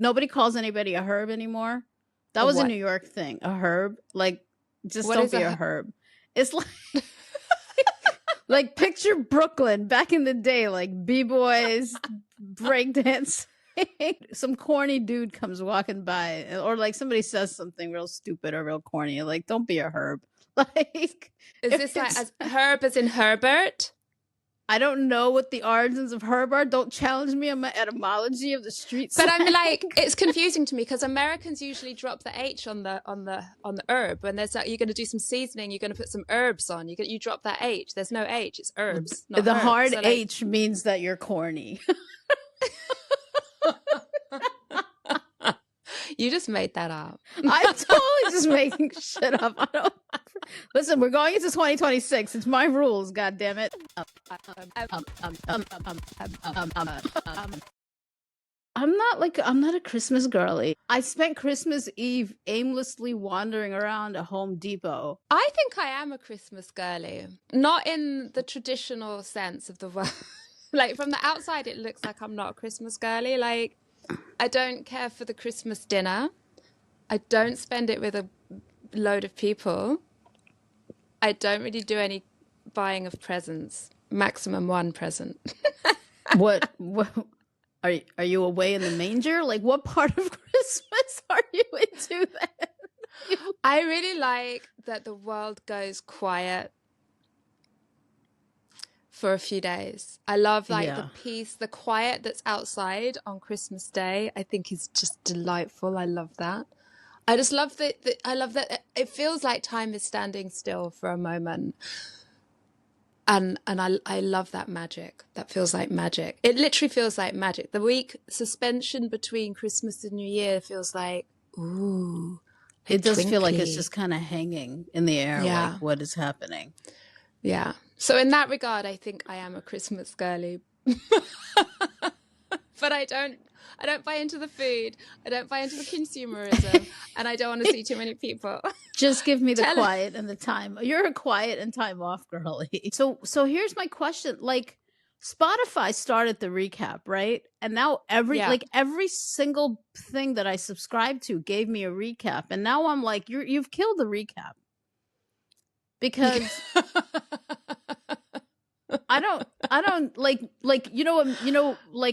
nobody calls anybody a herb anymore. That was a New York thing. A herb, like, just What don't is be a herb. It's like, like picture Brooklyn back in the day, like b-boys, breakdance. Some corny dude comes walking by, or like somebody says something real stupid or real corny. Like, don't be a herb. Like, is this like as herb as in Herbert? I don't know what the origins of herb are. Don't challenge me on my etymology of the street But slang. I'm like, it's confusing to me because Americans usually drop the H on the herb. When there's like, you're going to do some seasoning, you're going to put some herbs on. You drop that H. There's no H. It's herbs. Not the herb. hard So, like, H means that you're corny. You just made that up. I'm totally just making shit up. I don't... Listen, we're going into 2026. It's my rules. God damn it. I'm not a Christmas girly. I spent Christmas Eve aimlessly wandering around a Home Depot. I think I am a Christmas girly, not in the traditional sense of the word. Like, from the outside, it looks like I'm not a Christmas girly. Like, I don't care for the Christmas dinner. I don't spend it with a load of people. I don't really do any buying of presents. Maximum one present. What are you away in the manger? Like, what part of Christmas are you into then? I really like that the world goes quiet for a few days. I love the peace, the quiet that's outside on Christmas Day. I think is just delightful. I love that. I just love that. I love that it feels like time is standing still for a moment. And I love that magic. That feels like magic. It literally feels like magic. The week suspension between Christmas and New Year feels like, ooh. Like it does twinkly. feel like it's just kind of hanging in the air. Yeah. Like, what is happening? Yeah. So in that regard, I think I am a Christmas girly. But I don't buy into the food. I don't buy into the consumerism. And I don't want to see too many people. Just give me the quiet and the time. You're a quiet and time off girly. So here's my question. Like, Spotify started the recap, right? And now every single thing that I subscribed to gave me a recap. And now I'm like, you've killed the recap. Because I don't like like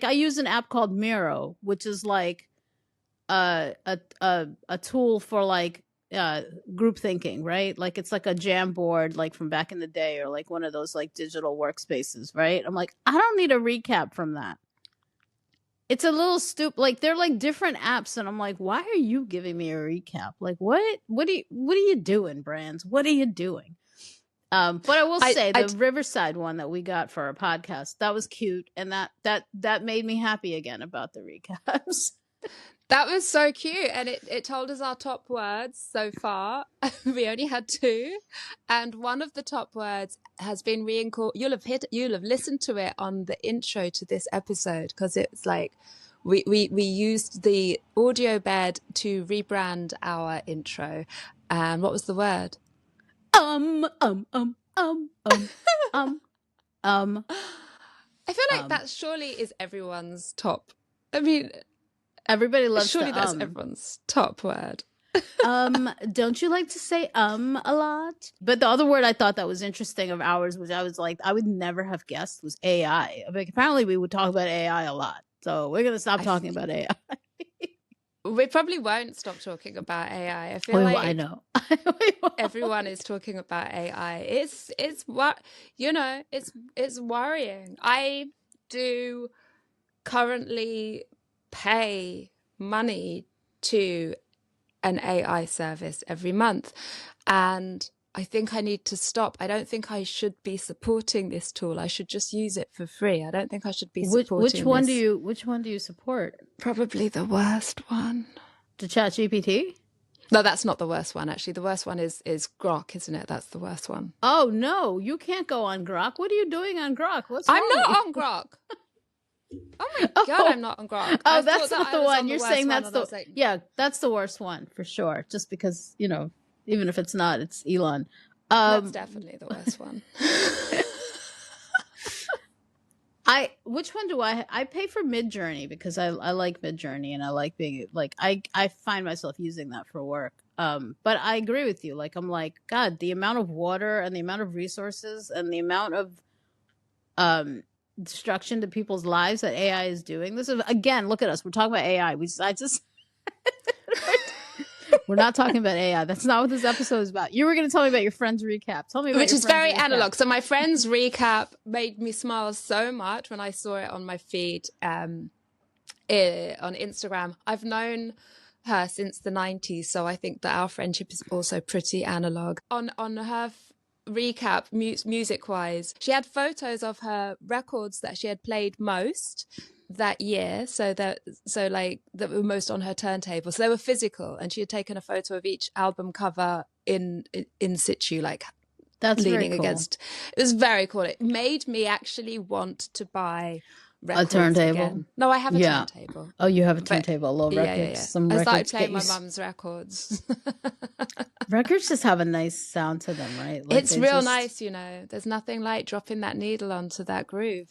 I use an app called Miro, which is like a tool for like group thinking, right? Like, it's like a jam board, like from back in the day, or like one of those like digital workspaces, right? I'm like, I don't need a recap from that. It's a little stupid. Like, they're like different apps, and I'm like, why are you giving me a recap? Like, what are you doing, brands? What are you doing? But I will say the Riverside one that we got for our podcast, that was cute, and that made me happy again about the recaps. That was so cute, and it told us our top words so far. We only had 2, and one of the top words has been you'll have listened to it on the intro to this episode, because it's like we used the audio bed to rebrand our intro. And what was the word? I feel like that surely is everyone's top. I mean, everybody loves surely that's everyone's top word. Don't you like to say a lot? But the other word I thought that was interesting of ours, which I was like, I would never have guessed, was AI. Like, apparently we would talk about AI a lot, so we're gonna stop talking about AI. We probably won't stop talking about AI. I feel like I know everyone is talking about AI. It's what it's worrying. I do currently pay money to an AI service every month, and I think I need to stop. I don't think I should be supporting this tool. I should just use it for free. I don't think I should be supporting which one do you support? Probably the worst one. The ChatGPT? No, that's not the worst one, actually. The worst one is Grok, isn't it? That's the worst one. Oh, no, you can't go on Grok. What are you doing on Grok? I'm not on Grok. Oh my God, I'm not on Grok. Oh, that's not the one. You're saying that's the... Like... Yeah, that's the worst one, for sure. Just because, even if it's not, it's Elon. That's definitely the worst one. Which one do I pay for Midjourney because I like Midjourney and I like being like I find myself using that for work. But I agree with you. Like I'm like, God, the amount of water and the amount of resources and the amount of destruction to people's lives that AI is doing. This is again, look at us. We're talking about AI. I just we're not talking about AI. That's not what this episode is about. You were going to tell me about your Friends recap. Tell me about Which your is Friends very recap. analog. So my Friends recap made me smile so much when I saw it on my feed on Instagram. I've known her since the 90s, so I think that our friendship is also pretty analog. On her recap, music-wise, she had photos of her records that she had played most that year, so that were most on her turntable. So they were physical, and she had taken a photo of each album cover in situ, like that's leaning very cool. against. It was very cool. It made me actually want to buy records a turntable again. No, I have a turntable. Oh, you have a turntable, a little records. Yeah. Some I records started playing my mum's records. Records just have a nice sound to them, right? Like it's real nice, you know. There's nothing like dropping that needle onto that groove.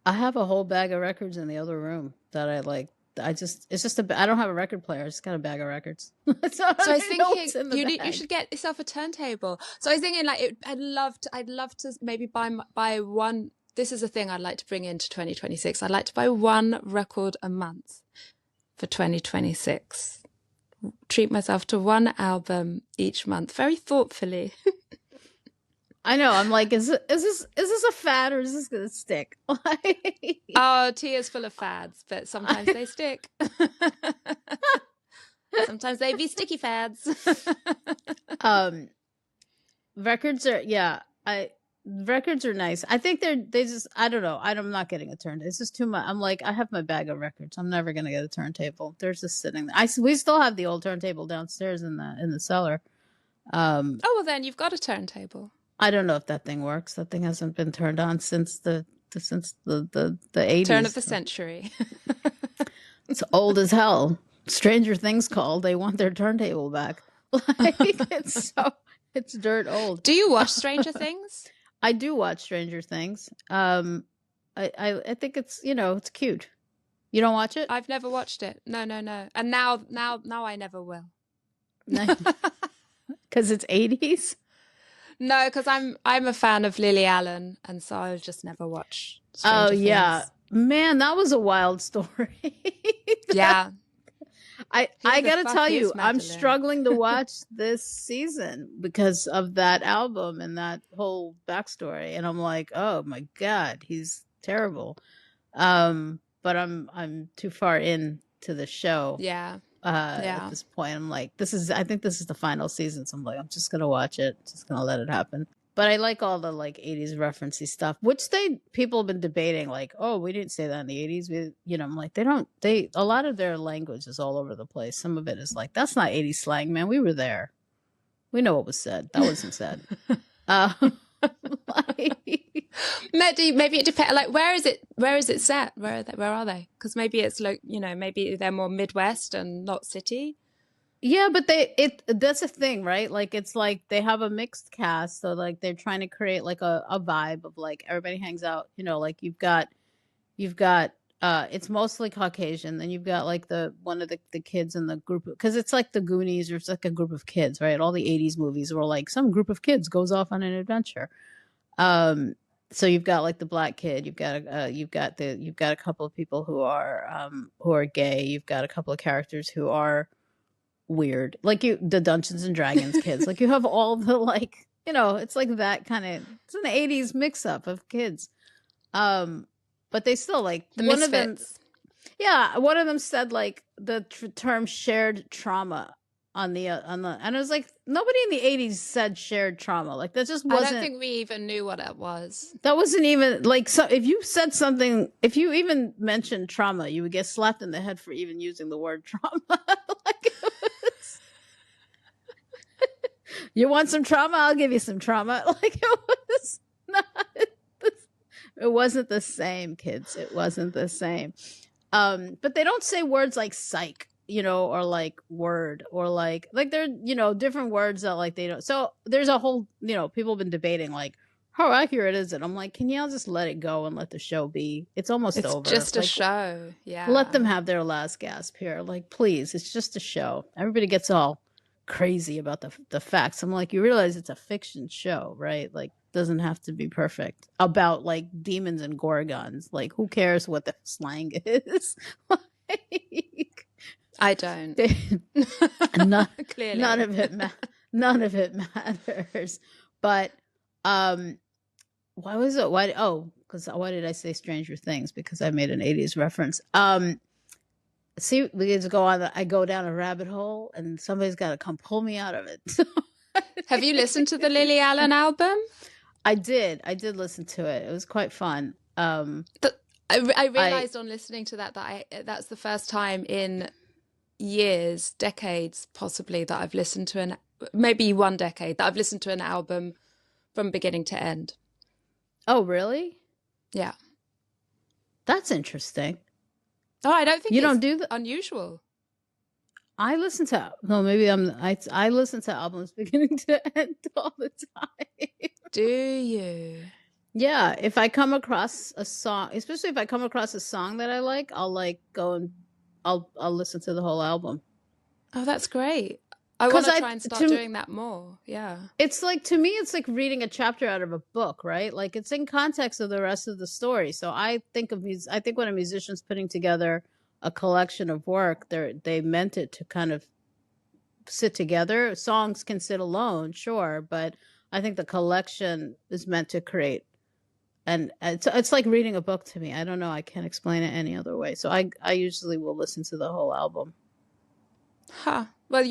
I have a whole bag of records in the other room that I like. I don't have a record player. I just got a bag of records. So I was thinking you should get yourself a turntable. So I was thinking like I'd love to maybe buy one. This is a thing I'd like to bring into 2026. I'd like to buy one record a month for 2026. Treat myself to one album each month, very thoughtfully. I know. I'm like, is this a fad or is this gonna stick? Oh, Tia's full of fads, but sometimes they stick. Sometimes they be sticky fads. Records are records are nice. I think they just, I don't know. I'm not getting a turntable. It's just too much. I'm like, I have my bag of records. I'm never gonna get a turntable. They're just sitting there. We still have the old turntable downstairs in the cellar. Oh well, then you've got a turntable. I don't know if that thing works. That thing hasn't been turned on since the 80s. Turn of the century. It's old as hell. Stranger Things called. They want their turntable back. Like it's dirt old. Do you watch Stranger Things? I do watch Stranger Things. I think it's, it's cute. You don't watch it? I've never watched it. No. And now I never will. Because it's 80s? No, because I'm a fan of Lily Allen, and so I'll just never watch Stranger Things. Yeah. Man, that was a wild story. Yeah. I gotta tell you, I'm struggling to watch this season because of that album and that whole backstory. And I'm like, oh my God, he's terrible. But I'm too far into the show. Yeah. At this point, I'm like, I think this is the final season. So I'm like, I'm just gonna watch it. Just gonna let it happen. But I like all the like 80s referencey stuff, which people have been debating, like, oh, we didn't say that in the 80s. I'm like, a lot of their language is all over the place. Some of it is like, that's not 80s slang, man. We were there. We know what was said. That wasn't said. Maybe it depends. Like, where is it set? Where are they? Because maybe it's like, maybe they're more Midwest and not city. Yeah, but that's a thing, right? Like, it's like they have a mixed cast, so like they're trying to create like a vibe of like everybody hangs out. Like you've got it's mostly Caucasian. Then you've got like one of the kids in the group, because it's like the Goonies, or it's like a group of kids, right? All the 80s movies were like some group of kids goes off on an adventure. So you've got like the black kid, you've got a couple of people who are gay, you've got a couple of characters who are weird, like the Dungeons and Dragons kids. Like you have all the like, it's like that kind of, it's an 80s mix up of kids. But they still like the misfits. One of them said like the term shared trauma on the and it was like, nobody in the 80s said shared trauma. Like that just wasn't. I don't think we even knew what it was. That wasn't even like, so if you said something, if you even mentioned trauma, you would get slapped in the head for even using the word trauma. Like it was, you want some trauma? I'll give you some trauma. Like it was not. It wasn't the same, kids. It wasn't the same. But they don't say words like psych, or like word, or like they're, different words that like they don't. So there's a whole, people have been debating like how accurate is it? I'm like, can y'all just let it go and let the show be? It's almost It's over. just a Like, show. let them Yeah. have their last gasp here. Like, please, it's just a show. Everybody gets all crazy about the facts. I'm like, you realize it's a fiction show, right? Like, doesn't have to be perfect. About like demons and gorgons. Like, who cares what the slang is? Like, I don't. none, Clearly. none of it none of it matters. But why was it? Why did I say Stranger Things? Because I made an 80s reference. See, we get to go on. I go down a rabbit hole, and somebody's got to come pull me out of it. Have you listened to the Lily Allen album? I did listen to it. It was quite fun. I realized on listening to that's the first time in years, decades, possibly, that I've listened to maybe 1 decade that I've listened to an album from beginning to end. Oh, really? Yeah. That's interesting. Oh, I don't think you don't do that. Unusual. I listen to I listen to albums beginning to end all the time. Do you? Yeah, if I come across a song, especially if I come across a song that I like, I'll like go and I'll listen to the whole album. Oh, that's great. I want to try and start doing that more. Yeah. It's like, to me, it's like reading a chapter out of a book, right? Like, it's in context of the rest of the story. So I think when a musician's putting together a collection of work, they meant it to kind of sit together. Songs can sit alone, sure, but I think the collection is meant to create. And it's like reading a book to me. I don't know. I can't explain it any other way. So I usually will listen to the whole album. Huh. Well,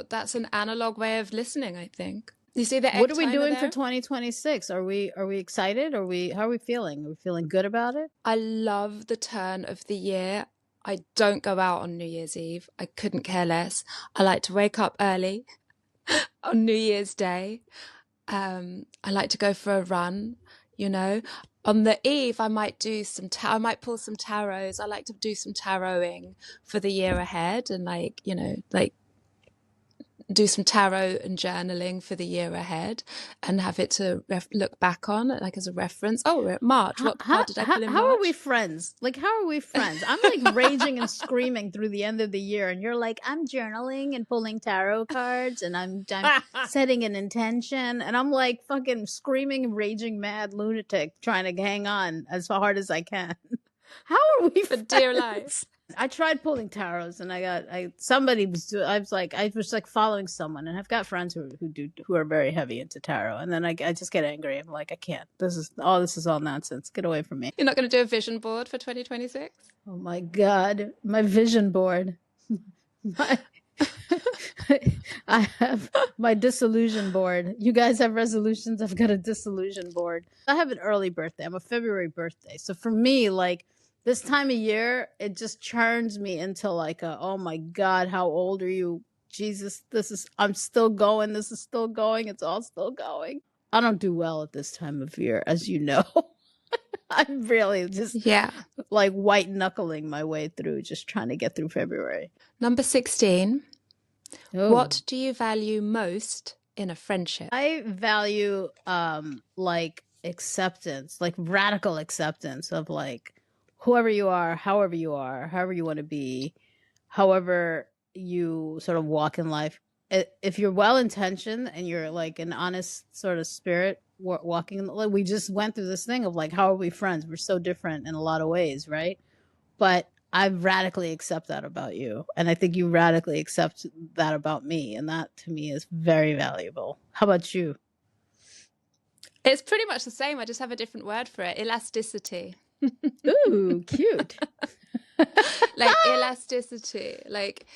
that's an analog way of listening, I think. You see the egg What are we doing there? for 2026? Are we excited? How are we feeling? Are we feeling good about it? I love the turn of the year. I don't go out on New Year's Eve. I couldn't care less. I like to wake up early on New Year's Day. I like to go for a run, you know. On the eve, I might do I might pull some tarots. I like to do some taroting for the year ahead, and do some tarot and journaling for the year ahead, and have it to look back on, like as a reference. Oh, we're at March. What card did I pull in March? How are we friends? Like, how are we friends? I'm like raging and screaming through the end of the year, and you're like, I'm journaling and pulling tarot cards, and I'm setting an intention, and I'm like fucking screaming, raging, mad lunatic, trying to hang on as hard as I can. How are we for friends? Dear life? I tried pulling tarots, and I was like following someone, and I've got friends who are very heavy into tarot, and then I just get angry. I'm like, I can't. This is all nonsense. Get away from me. You're not going to do a vision board for 2026? Oh my God, my vision board. I have my disillusion board. You guys have resolutions. I've got a disillusion board. I have an early birthday. I'm a February birthday, so for me, like, this time of year, it just churns me into like oh my God, how old are you? Jesus, I'm still going. This is still going. It's all still going. I don't do well at this time of year, as you know. I'm really just like white knuckling my way through, just trying to get through February. Number 16. Oh. What do you value most in a friendship? I value like acceptance, like radical acceptance of like, whoever you are, however you want to be, however you sort of walk in life. If you're well-intentioned and you're like an honest sort of spirit walking, like we just went through this thing of like, how are we friends? We're so different in a lot of ways, right? But I radically accept that about you. And I think you radically accept that about me. And that to me is very valuable. How about you? It's pretty much the same. I just have a different word for it. Elasticity. Ooh, cute. Like elasticity. Like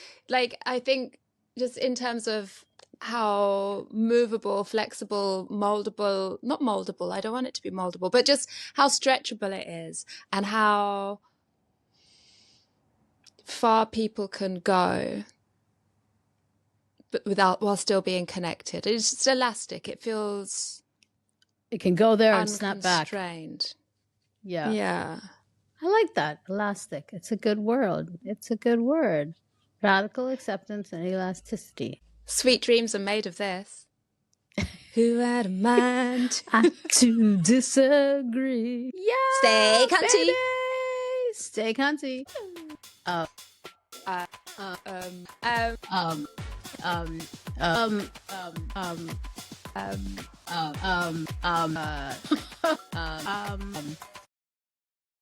I think just in terms of how movable, flexible, moldable, not moldable, I don't want it to be moldable, but just how stretchable it is, and how far people can go but while still being connected. It's just elastic. It can go there and snap back. Unconstrained. Yeah. I like that. Elastic. It's a good word. Radical acceptance and elasticity. Sweet dreams are made of this. Who had a mind to disagree? Yeah, stay cunty. Baby. Stay cunty.